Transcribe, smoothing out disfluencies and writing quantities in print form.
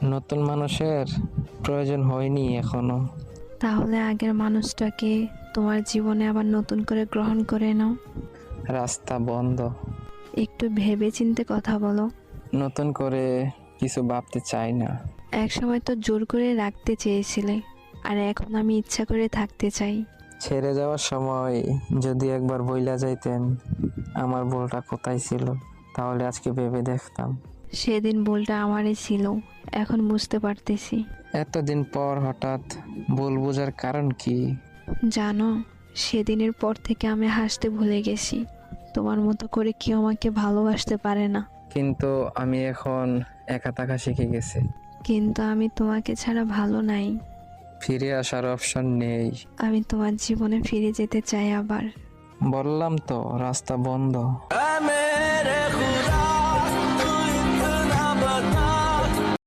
নতুন মানুষের প্রয়োজন হয়নি এখনো। তাহলে আগের মানুষটাকে তোমার জীবনে আবার নতুন করে গ্রহণ করে নাও। রাস্তা বন্ধ। একটু ভেবে চিন্তে কথা বলো। নতুন করে কিছু ভাবতে চাই না। একসময় তো জোর করে রাখতে চেয়েছিলে, আর এখন আমি ইচ্ছা করে থাকতে চাই। ছেড়ে যাওয়ার সময় যদি একবার বইলা যাইতেন আমার ভুলটা কোথায় ছিল, তাহলে আজকে ভেবে দেখতাম। সেদিন ভুলটা আমারই ছিল, এখন বুঝতে পারতেছি। এতদিন পর হঠাৎ ভুল বোঝার কারণ কি? জানো, সেদিনের পর থেকে আমি হাসতে ভুলে গেছি। তোমার মতো করে কেউ আমাকে ভালোবাসতে পারে না। কিন্তু আমি এখন একা থাকা শিখে গেছি। কিন্তু আমি তোমাকে ছাড়া ভালো নাই। ফিরে আসার অপশন নেই। আমি তোমার জীবনে ফিরে যেতে চাই আবার। বললাম তো রাস্তা বন্ধ।